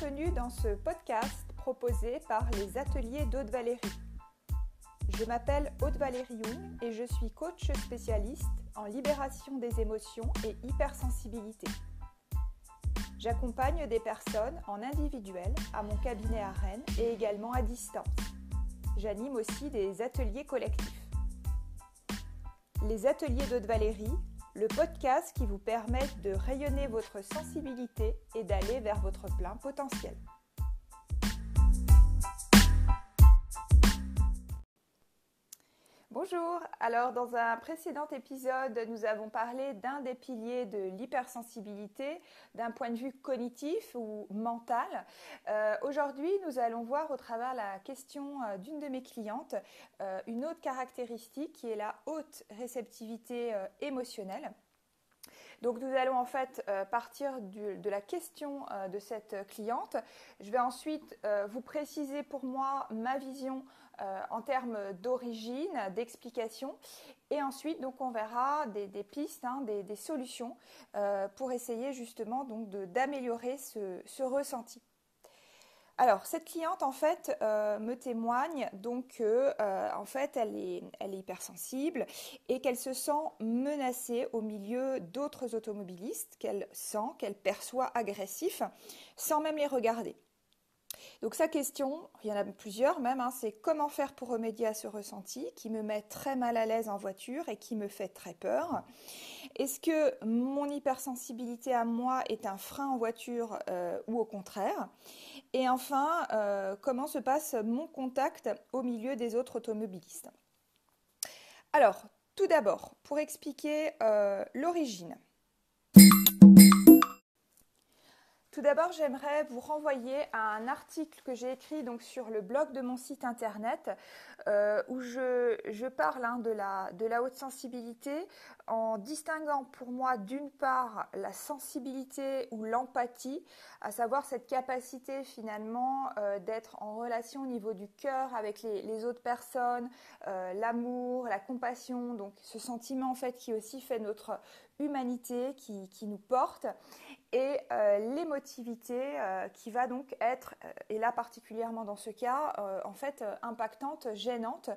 bienvenue dans ce podcast proposé par les ateliers d'Aude Valérie. Je m'appelle Aude Valérie Young et je suis coach spécialiste en libération des émotions et hypersensibilité. J'accompagne des personnes en individuel à mon cabinet à Rennes et également à distance. J'anime aussi des ateliers collectifs. Les ateliers d'Aude Valérie, le podcast qui vous permet de rayonner votre sensibilité et d'aller vers votre plein potentiel. Bonjour, alors dans un précédent épisode, nous avons parlé d'un des piliers de l'hypersensibilité d'un point de vue cognitif ou mental. Aujourd'hui, nous allons voir au travers la question d'une de mes clientes une autre caractéristique qui est la haute réceptivité émotionnelle. Donc nous allons en fait partir de la question de cette cliente. Je vais ensuite vous préciser pour moi ma vision en termes d'origine, d'explication. Et ensuite, donc, on verra des pistes, des solutions pour essayer justement donc, d'améliorer ce ressenti. Alors, cette cliente, en fait, me témoigne donc que, en fait, elle est hypersensible et qu'elle se sent menacée au milieu d'autres automobilistes qu'elle sent, qu'elle perçoit agressifs, sans même les regarder. Donc sa question, il y en a plusieurs même, c'est comment faire pour remédier à ce ressenti qui me met très mal à l'aise en voiture et qui me fait très peur. Est-ce que mon hypersensibilité à moi est un frein en voiture ou au contraire? Et enfin, comment se passe mon contact au milieu des autres automobilistes? Alors, tout d'abord, pour expliquer l'origine. Tout d'abord, j'aimerais vous renvoyer à un article que j'ai écrit donc, sur le blog de mon site internet où je parle de la haute sensibilité en distinguant pour moi d'une part la sensibilité ou l'empathie, à savoir cette capacité finalement d'être en relation au niveau du cœur avec les autres personnes, l'amour, la compassion, donc ce sentiment en fait qui aussi fait notre humanité, qui nous porte. Et l'émotivité qui va donc être, et là particulièrement dans ce cas, en fait impactante, gênante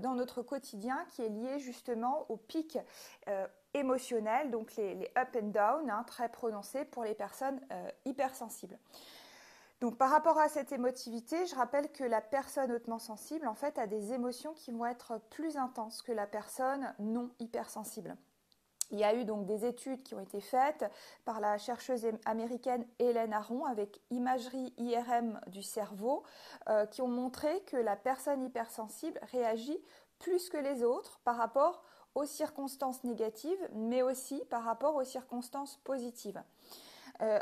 dans notre quotidien qui est liée justement au pic émotionnel, donc les up and down, très prononcés pour les personnes hypersensibles. Donc par rapport à cette émotivité, je rappelle que la personne hautement sensible en fait a des émotions qui vont être plus intenses que la personne non hypersensible. Il y a eu donc des études qui ont été faites par la chercheuse américaine Hélène Aron avec imagerie IRM du cerveau qui ont montré que la personne hypersensible réagit plus que les autres par rapport aux circonstances négatives, mais aussi par rapport aux circonstances positives.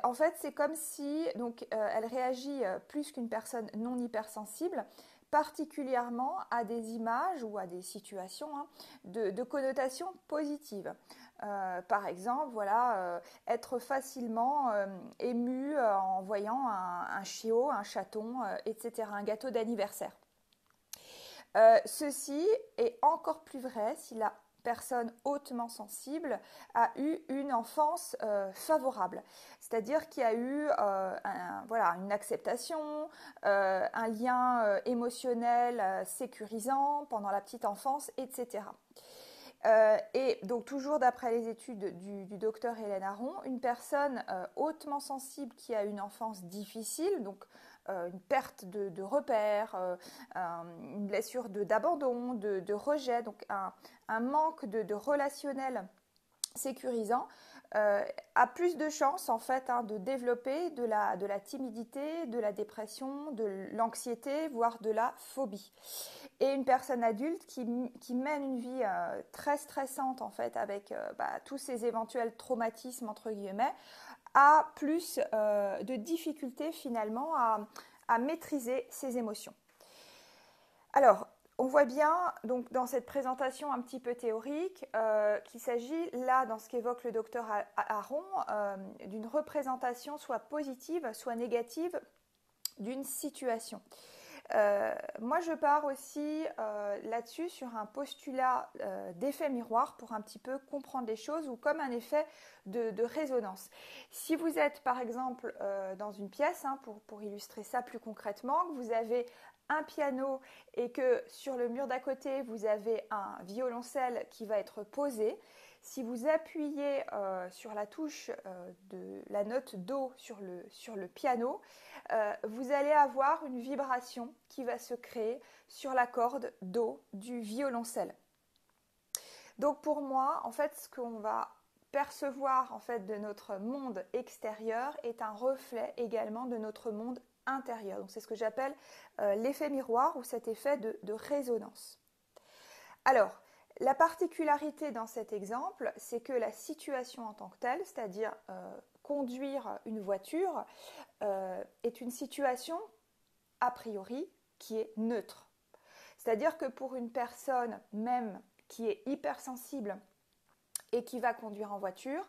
En fait, c'est comme si elle réagit plus qu'une personne non hypersensible, particulièrement à des images ou à des situations de connotation positive. Par exemple, être facilement ému en voyant un chiot, un chaton, etc., un gâteau d'anniversaire. Ceci est encore plus vrai si la personne hautement sensible a eu une enfance favorable, c'est-à-dire qu'il y a eu une acceptation, un lien émotionnel sécurisant pendant la petite enfance, etc. Et donc toujours d'après les études du docteur Hélène Aron, une personne hautement sensible qui a une enfance difficile, donc une perte de repères, une blessure d'abandon, de rejet, donc un manque de relationnel sécurisant, a plus de chances en fait de développer de la timidité, de la dépression, de l'anxiété, voire de la phobie. Et une personne adulte qui mène une vie très stressante en fait avec tous ces éventuels traumatismes entre guillemets, a plus de difficultés finalement à maîtriser ses émotions. Alors, on voit bien donc, dans cette présentation un petit peu théorique qu'il s'agit là, dans ce qu'évoque le docteur Aron, d'une représentation soit positive, soit négative d'une situation. Moi, je pars aussi là-dessus sur un postulat d'effet miroir pour un petit peu comprendre les choses ou comme un effet de résonance. Si vous êtes par exemple dans une pièce, hein, pour illustrer ça plus concrètement, que vous avez un piano et que sur le mur d'à côté vous avez un violoncelle qui va être posé, si vous appuyez sur la touche de la note Do sur le piano, vous allez avoir une vibration qui va se créer sur la corde Do du violoncelle. Donc pour moi, en fait, ce qu'on va percevoir en fait de notre monde extérieur est un reflet également de notre monde intérieur. Donc c'est ce que j'appelle l'effet miroir ou cet effet de résonance. Alors, la particularité dans cet exemple, c'est que la situation en tant que telle, c'est-à-dire conduire une voiture, est une situation a priori qui est neutre. C'est-à-dire que pour une personne même qui est hypersensible et qui va conduire en voiture,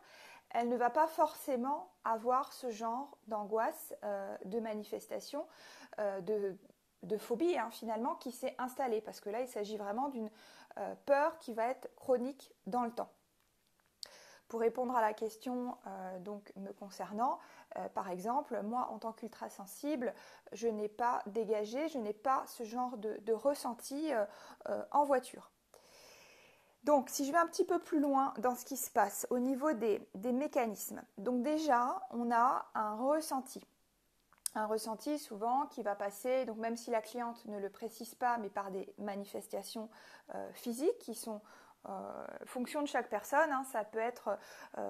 elle ne va pas forcément avoir ce genre d'angoisse, de manifestation, de phobie hein, finalement qui s'est installée. Parce que là, il s'agit vraiment d'une peur qui va être chronique dans le temps. Pour répondre à la question donc me concernant, par exemple, moi en tant qu'ultrasensible, je n'ai pas dégagé, je n'ai pas ce genre de ressenti en voiture. Donc, si je vais un petit peu plus loin dans ce qui se passe au niveau des mécanismes, donc déjà, on a un ressenti. Un ressenti souvent qui va passer, donc même si la cliente ne le précise pas, mais par des manifestations physiques qui sont fonction de chaque personne, hein, ça peut être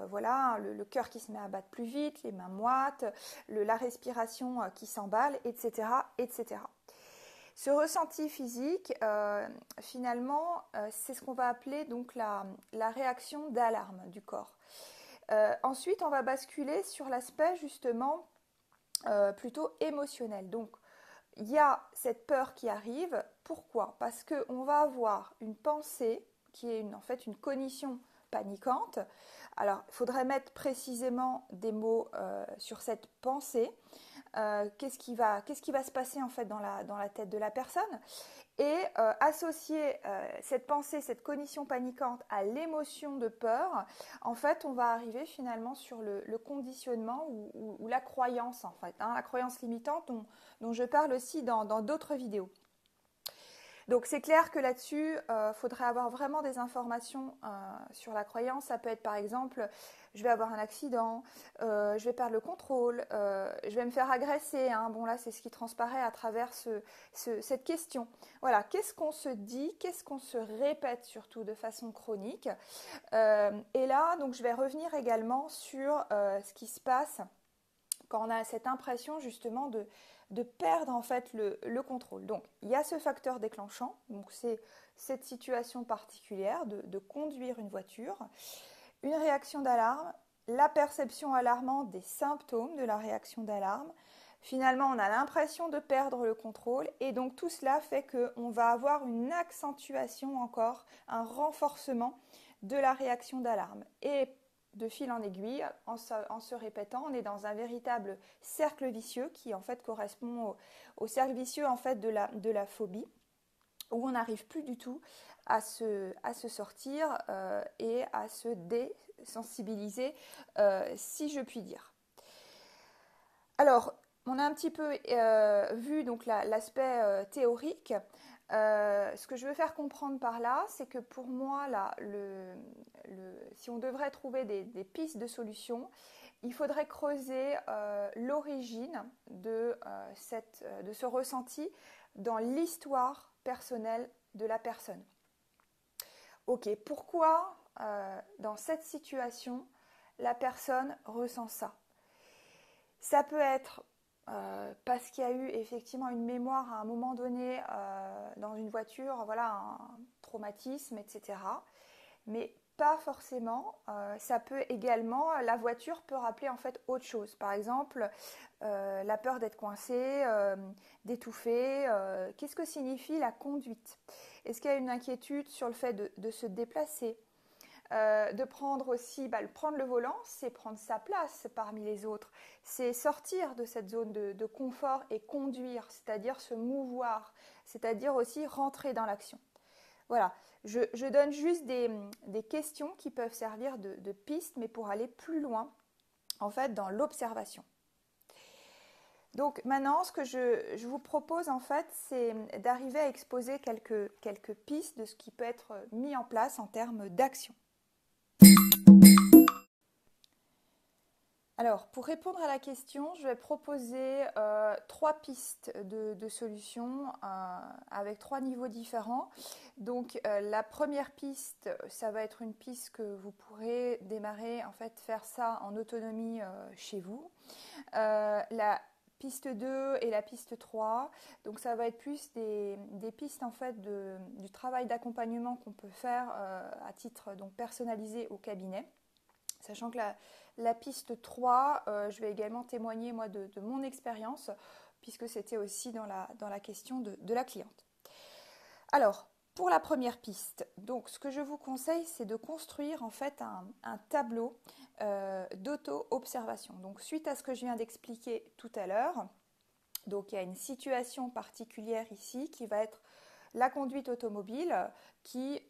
voilà, le cœur qui se met à battre plus vite, les mains moites, la respiration qui s'emballe, etc., etc. Ce ressenti physique, finalement, c'est ce qu'on va appeler donc la réaction d'alarme du corps. Ensuite, on va basculer sur l'aspect justement plutôt émotionnel. Donc, il y a cette peur qui arrive. Pourquoi? Parce qu'on va avoir une pensée qui est en fait une cognition paniquante. Alors, il faudrait mettre précisément des mots sur cette pensée. Qu'est-ce qui va se passer en fait dans la tête de la personne et associer cette pensée, cette cognition paniquante à l'émotion de peur, en fait, on va arriver finalement sur le conditionnement ou la croyance, en fait, hein, la croyance limitante dont je parle aussi dans d'autres vidéos. Donc c'est clair que là-dessus, faudrait avoir vraiment des informations sur la croyance. Ça peut être par exemple, je vais avoir un accident, je vais perdre le contrôle, je vais me faire agresser. Hein. Bon là, c'est ce qui transparaît à travers cette question. Voilà, qu'est-ce qu'on se dit, qu'est-ce qu'on se répète surtout de façon chronique. Et là, donc je vais revenir également sur ce qui se passe quand on a cette impression justement de perdre en fait le contrôle. Donc il y a ce facteur déclenchant, donc c'est cette situation particulière de conduire une voiture, une réaction d'alarme, la perception alarmante des symptômes de la réaction d'alarme. Finalement, on a l'impression de perdre le contrôle et donc tout cela fait qu'on va avoir une accentuation encore, un renforcement de la réaction d'alarme. Et de fil en aiguille, en se répétant, on est dans un véritable cercle vicieux qui en fait correspond au cercle vicieux en fait de la phobie, où on n'arrive plus du tout à se sortir et à se désensibiliser, si je puis dire. Alors, on a un petit peu vu donc l'aspect théorique. Ce que je veux faire comprendre par là, c'est que pour moi, là, si on devrait trouver des pistes de solutions, il faudrait creuser l'origine de ce ressenti dans l'histoire personnelle de la personne. Ok, pourquoi dans cette situation, la personne ressent ça? Ça peut être parce qu'il y a eu effectivement une mémoire à un moment donné dans une voiture, voilà, un traumatisme, etc. Mais pas forcément. Ça peut également, la voiture peut rappeler en fait autre chose. Par exemple, la peur d'être coincé, d'étouffer. Qu'est-ce que signifie la conduite? Est-ce qu'il y a une inquiétude sur le fait de se déplacer? De prendre aussi, prendre le volant, c'est prendre sa place parmi les autres. C'est sortir de cette zone de confort et conduire, c'est-à-dire se mouvoir, c'est-à-dire aussi rentrer dans l'action. Voilà, je donne juste des questions qui peuvent servir de pistes, mais pour aller plus loin, en fait, dans l'observation. Donc maintenant, ce que je vous propose, en fait, c'est d'arriver à exposer quelques pistes de ce qui peut être mis en place en termes d'action. Alors, pour répondre à la question, je vais proposer 3 pistes de solutions avec 3 niveaux différents. Donc, la première piste, ça va être une piste que vous pourrez démarrer, en fait, faire ça en autonomie chez vous. La piste 2 et la piste 3, donc ça va être plus des pistes, en fait, du travail d'accompagnement qu'on peut faire à titre donc, personnalisé au cabinet. Sachant que la piste 3, je vais également témoigner moi de mon expérience, puisque c'était aussi dans la question de la cliente. Alors, pour la première piste, donc ce que je vous conseille, c'est de construire en fait un tableau d'auto-observation. Donc, suite à ce que je viens d'expliquer tout à l'heure, donc il y a une situation particulière ici qui va être la conduite automobile qui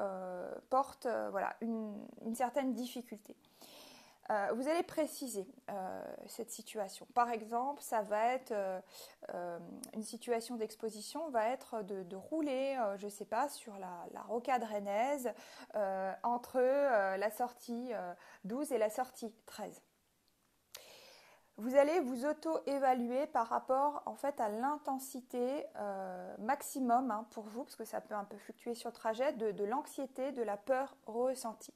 porte voilà, une certaine difficulté. Vous allez préciser cette situation. Par exemple, ça va être une situation d'exposition, va être de rouler, je ne sais pas, sur la rocade rennaise entre la sortie 12 et la sortie 13. Vous allez vous auto-évaluer par rapport en fait à l'intensité maximum pour vous, parce que ça peut un peu fluctuer sur le trajet, de l'anxiété, de la peur ressentie.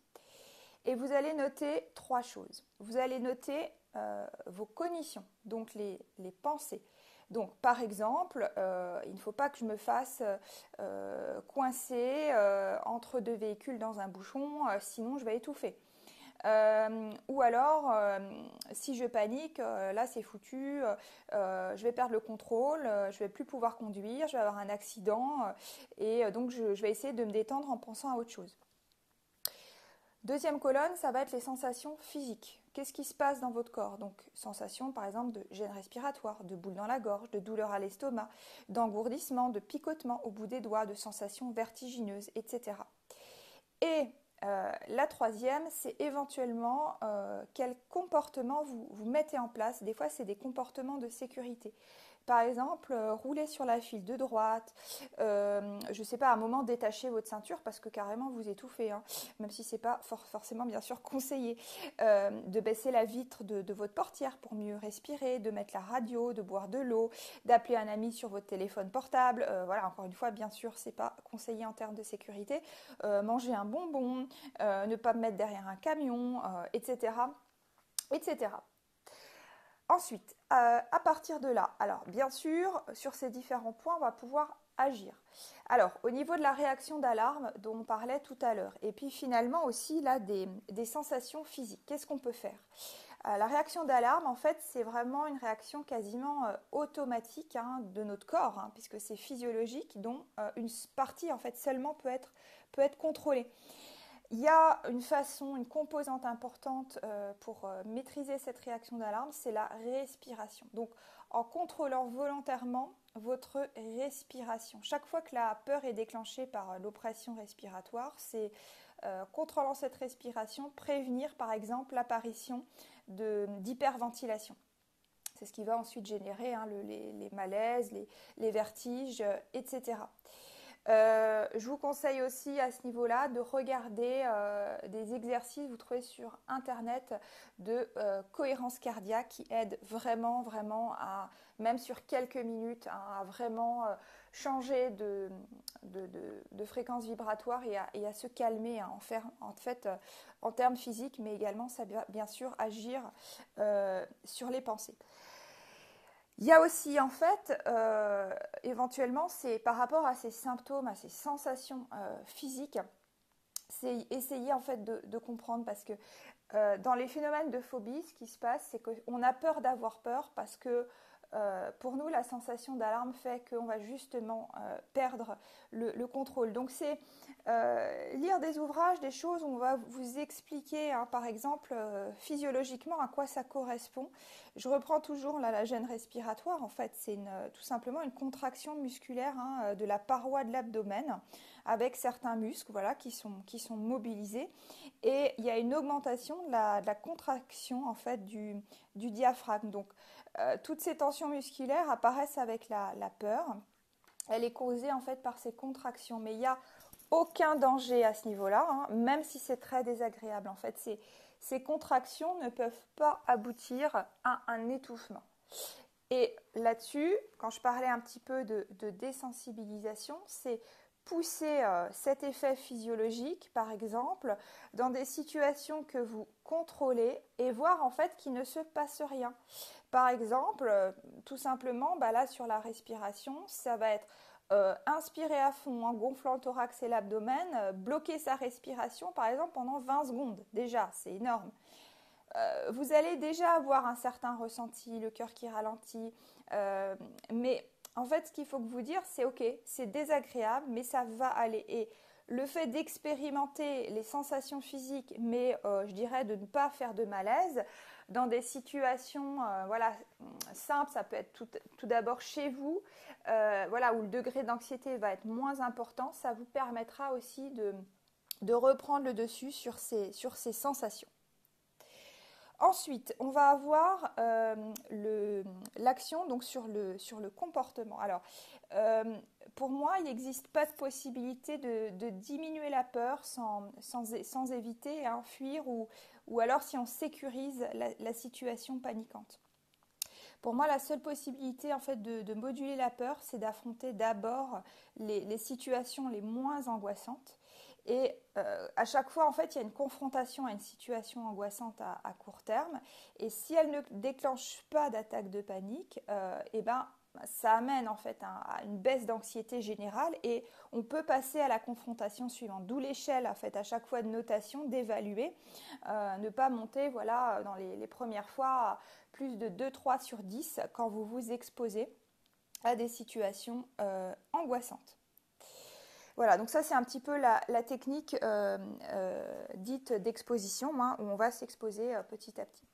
Et vous allez noter 3 choses. Vous allez noter vos cognitions, donc les pensées. Donc, par exemple, il ne faut pas que je me fasse coincer entre 2 véhicules dans un bouchon, sinon je vais étouffer. Ou alors, si je panique, là c'est foutu, je vais perdre le contrôle, je ne vais plus pouvoir conduire, je vais avoir un accident, et donc je vais essayer de me détendre en pensant à autre chose. Deuxième colonne, ça va être les sensations physiques. Qu'est-ce qui se passe dans votre corps? Donc, sensations par exemple de gêne respiratoire, de boule dans la gorge, de douleur à l'estomac, d'engourdissement, de picotement au bout des doigts, de sensations vertigineuses, etc. Et la troisième, c'est éventuellement quel comportement vous mettez en place. Des fois, c'est des comportements de sécurité. Par exemple, rouler sur la file de droite, je ne sais pas, à un moment détacher votre ceinture parce que carrément vous étouffez, même si ce n'est pas forcément bien sûr conseillé. De baisser la vitre de votre portière pour mieux respirer, de mettre la radio, de boire de l'eau, d'appeler un ami sur votre téléphone portable. Voilà, encore une fois, bien sûr, ce n'est pas conseillé en termes de sécurité. Manger un bonbon, ne pas me mettre derrière un camion, etc. etc. Ensuite, à partir de là, alors bien sûr, sur ces différents points, on va pouvoir agir. Alors, au niveau de la réaction d'alarme dont on parlait tout à l'heure, et puis finalement aussi là des sensations physiques, qu'est-ce qu'on peut faire? La réaction d'alarme, en fait, c'est vraiment une réaction quasiment automatique de notre corps, puisque c'est physiologique, dont une partie en fait seulement peut être contrôlée. Il y a une façon, une composante importante pour maîtriser cette réaction d'alarme, c'est la respiration. Donc, en contrôlant volontairement votre respiration. Chaque fois que la peur est déclenchée par l'oppression respiratoire, c'est contrôlant cette respiration, prévenir par exemple l'apparition d'hyperventilation. C'est ce qui va ensuite générer les malaises, les vertiges, etc. Je vous conseille aussi à ce niveau-là de regarder des exercices que vous trouvez sur internet de cohérence cardiaque qui aident vraiment à, même sur quelques minutes, à vraiment changer de fréquence vibratoire et à se calmer, en fait en termes physiques, mais également ça va bien sûr agir sur les pensées. Il y a aussi en fait, éventuellement, c'est par rapport à ces symptômes, à ces sensations physiques, c'est essayer en fait de comprendre parce que dans les phénomènes de phobie, ce qui se passe, c'est qu'on a peur d'avoir peur parce que pour nous, la sensation d'alarme fait qu'on va justement perdre le contrôle. Donc c'est lire des ouvrages, des choses où on va vous expliquer, hein, par exemple, physiologiquement à quoi ça correspond. Je reprends toujours là, la gêne respiratoire. En fait, c'est tout simplement une contraction musculaire, hein, de la paroi de l'abdomen avec certains muscles, voilà, qui sont mobilisés. Et il y a une augmentation de la contraction en fait, du diaphragme. Donc, toutes ces tensions musculaires apparaissent avec la peur. Elle est causée en fait par ces contractions, mais il n'y a aucun danger à ce niveau-là, hein, même si c'est très désagréable. En fait, ces contractions ne peuvent pas aboutir à un étouffement. Et là-dessus, quand je parlais un petit peu de désensibilisation, c'est pousser cet effet physiologique, par exemple, dans des situations que vous contrôlez et voir en fait qu'il ne se passe rien. Par exemple, tout simplement, là sur la respiration, ça va être inspirer à fond en gonflant le thorax et l'abdomen, bloquer sa respiration par exemple pendant 20 secondes. Déjà, c'est énorme. Vous allez déjà avoir un certain ressenti, le cœur qui ralentit, mais en fait, ce qu'il faut vous dire, c'est ok, c'est désagréable, mais ça va aller. Et le fait d'expérimenter les sensations physiques, mais je dirais de ne pas faire de malaise, dans des situations voilà, simples, ça peut être tout d'abord chez vous, voilà, où le degré d'anxiété va être moins important, ça vous permettra aussi de reprendre le dessus sur ces sensations. Ensuite, on va avoir l'action donc sur le comportement. Alors, pour moi, il n'existe pas de possibilité de diminuer la peur sans éviter, hein, fuir ou alors si on sécurise la situation paniquante. Pour moi, la seule possibilité en fait, de moduler la peur, c'est d'affronter d'abord les situations les moins angoissantes. Et à chaque fois, en fait, il y a une confrontation à une situation angoissante à court terme. Et si elle ne déclenche pas d'attaque de panique, ça amène en fait à une baisse d'anxiété générale et on peut passer à la confrontation suivante. D'où l'échelle en fait, à chaque fois de notation, d'évaluer, ne pas monter voilà, dans les premières fois à plus de 2-3 sur 10 quand vous vous exposez à des situations angoissantes. Voilà, donc ça c'est un petit peu la technique dite d'exposition, hein, où on va s'exposer petit à petit.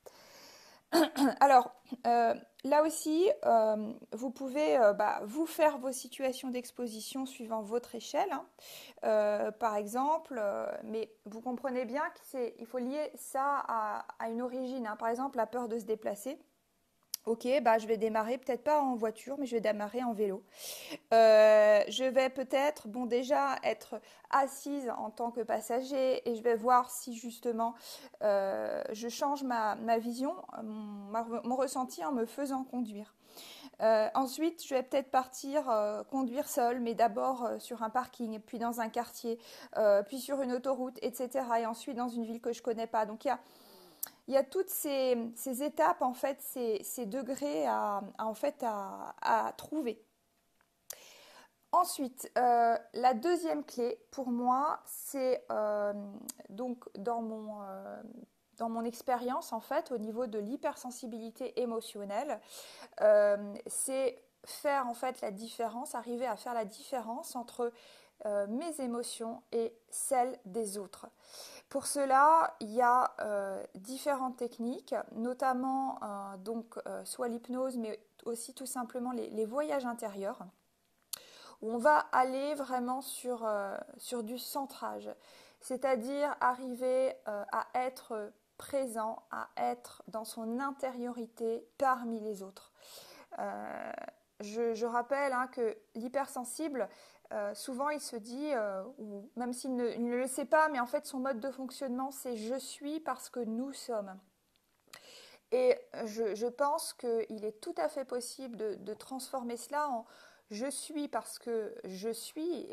Alors, là aussi, vous pouvez vous faire vos situations d'exposition suivant votre échelle, hein. Par exemple, mais vous comprenez bien qu'il faut lier ça à une origine, hein. Par exemple, la peur de se déplacer. Ok, je vais démarrer peut-être pas en voiture, mais je vais démarrer en vélo. Je vais peut-être, déjà être assise en tant que passager et je vais voir si justement je change ma vision, mon ressenti en me faisant conduire. Ensuite, je vais peut-être partir conduire seule, mais d'abord sur un parking, puis dans un quartier, puis sur une autoroute, etc. Et ensuite dans une ville que je connais pas. Donc il y a toutes ces étapes, en fait, ces degrés à trouver. Ensuite, la deuxième clé pour moi, c'est donc dans mon expérience, en fait, au niveau de l'hypersensibilité émotionnelle, c'est faire en fait la différence, arriver à faire la différence entre mes émotions et celles des autres. Pour cela, il y a différentes techniques, notamment soit l'hypnose, mais aussi tout simplement les voyages intérieurs, où on va aller vraiment sur du centrage, c'est-à-dire arriver à être présent, à être dans son intériorité parmi les autres. Je rappelle que l'hypersensible, souvent il se dit, ou même s'il ne le sait pas, mais en fait son mode de fonctionnement c'est je suis parce que nous sommes. Et je pense qu'il est tout à fait possible de transformer cela en je suis parce que je suis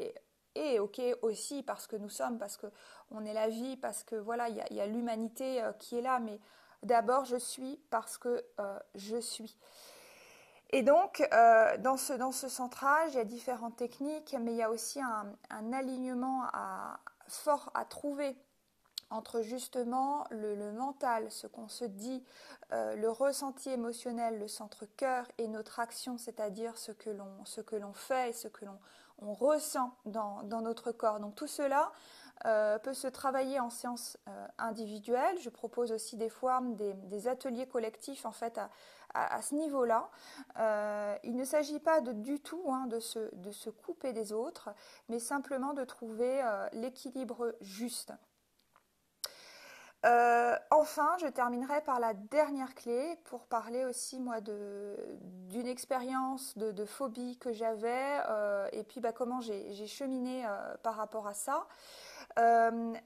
et ok aussi parce que nous sommes, parce qu'on est la vie, parce que voilà, il y a l'humanité qui est là, mais d'abord je suis parce que je suis. Et donc, dans ce centrage, il y a différentes techniques, mais il y a aussi un alignement fort à trouver entre justement le mental, ce qu'on se dit, le ressenti émotionnel, le centre cœur et notre action, c'est-à-dire ce que l'on fait et ce que l'on ressent dans notre corps. Donc tout cela peut se travailler en séance individuelle. Je propose aussi des fois des ateliers collectifs en fait à ce niveau-là. Il ne s'agit pas du tout de se couper des autres, mais simplement de trouver l'équilibre juste. Enfin, je terminerai par la dernière clé pour parler aussi moi d'une expérience de phobie que j'avais et puis comment j'ai cheminé par rapport à ça.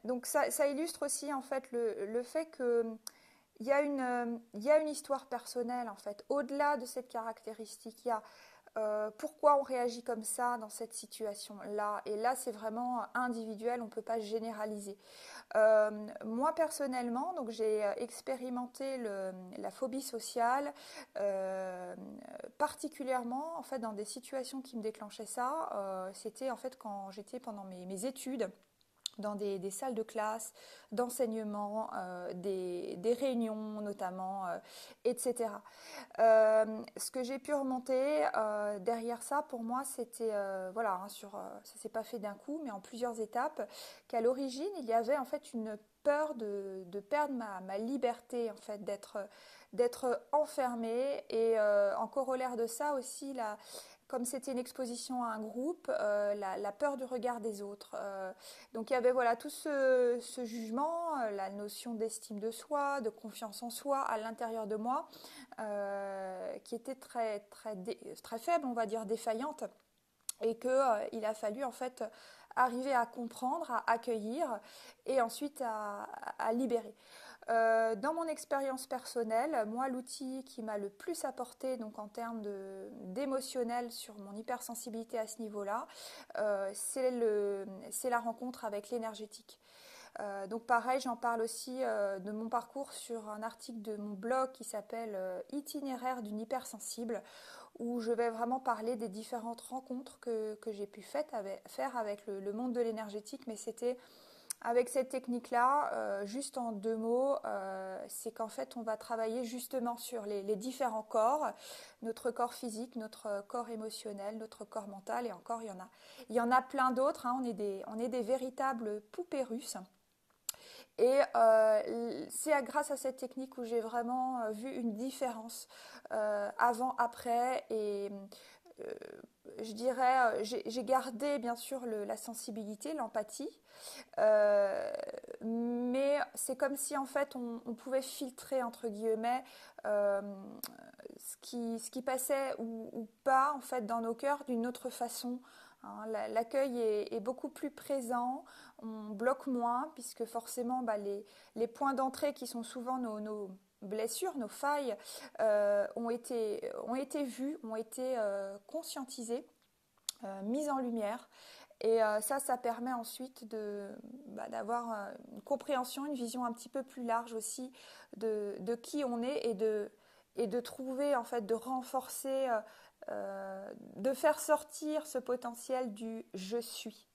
Donc ça illustre aussi en fait le fait que il y a une histoire personnelle en fait. Au-delà de cette caractéristique, il y a pourquoi on réagit comme ça dans cette situation-là. Et là, c'est vraiment individuel, on ne peut pas généraliser. Moi, personnellement, donc, j'ai expérimenté la phobie sociale, particulièrement en fait, dans des situations qui me déclenchaient ça. C'était en fait quand j'étais pendant mes études, dans des salles de classe, d'enseignement, des réunions notamment, etc. Ce que j'ai pu remonter derrière ça, pour moi, c'était, ça s'est pas fait d'un coup, mais en plusieurs étapes, qu'à l'origine, il y avait en fait une peur de perdre ma liberté, en fait, d'être enfermée, et en corollaire de ça aussi, comme c'était une exposition à un groupe, la peur du regard des autres. Donc il y avait tout ce jugement, la notion d'estime de soi, de confiance en soi à l'intérieur de moi, qui était très faible, on va dire défaillante, et qu'il a fallu en fait arriver à comprendre, à accueillir et ensuite à libérer. Dans mon expérience personnelle, moi, l'outil qui m'a le plus apporté donc en termes d'émotionnel sur mon hypersensibilité à ce niveau-là, c'est la rencontre avec l'énergétique. Donc pareil, j'en parle aussi de mon parcours sur un article de mon blog qui s'appelle Itinéraire d'une hypersensible, où je vais vraiment parler des différentes rencontres que j'ai pu faire avec le monde de l'énergétique, mais c'était avec cette technique-là, juste en 2 mots, c'est qu'en fait on va travailler justement sur les différents corps, notre corps physique, notre corps émotionnel, notre corps mental, et encore il y en a plein d'autres, on est des véritables poupées russes. Et c'est grâce à cette technique où j'ai vraiment vu une différence avant-après, et je dirais, j'ai gardé bien sûr la sensibilité, l'empathie, mais c'est comme si en fait on pouvait filtrer entre guillemets ce qui passait ou pas en fait dans nos cœurs d'une autre façon. L'accueil est beaucoup plus présent, on bloque moins, puisque forcément les points d'entrée qui sont souvent nos blessures, nos failles, ont été vues, ont été conscientisées, mises en lumière. Et ça permet ensuite d'avoir une compréhension, une vision un petit peu plus large aussi de qui on est, et de trouver, en fait, de renforcer, de faire sortir ce potentiel du « je suis »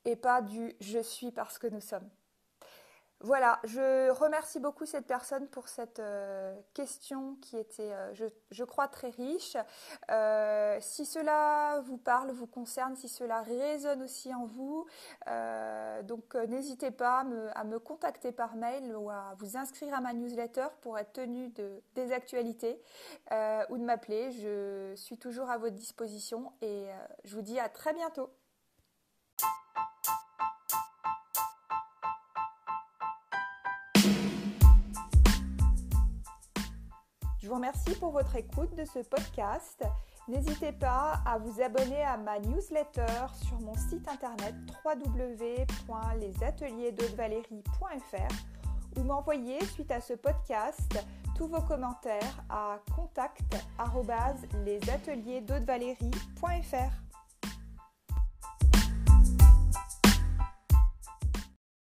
et pas du « je suis parce que nous sommes ». Voilà, je remercie beaucoup cette personne pour cette question qui était, je crois, très riche. Si cela vous parle, vous concerne, si cela résonne aussi en vous, donc n'hésitez pas à me contacter par mail ou à vous inscrire à ma newsletter pour être tenu des actualités, ou de m'appeler. Je suis toujours à votre disposition, et je vous dis à très bientôt. Je vous remercie pour votre écoute de ce podcast. N'hésitez pas à vous abonner à ma newsletter sur mon site internet www.lesateliersdaudevalerie.fr, ou m'envoyer suite à ce podcast tous vos commentaires à contact@lesateliersdaudevalerie.fr.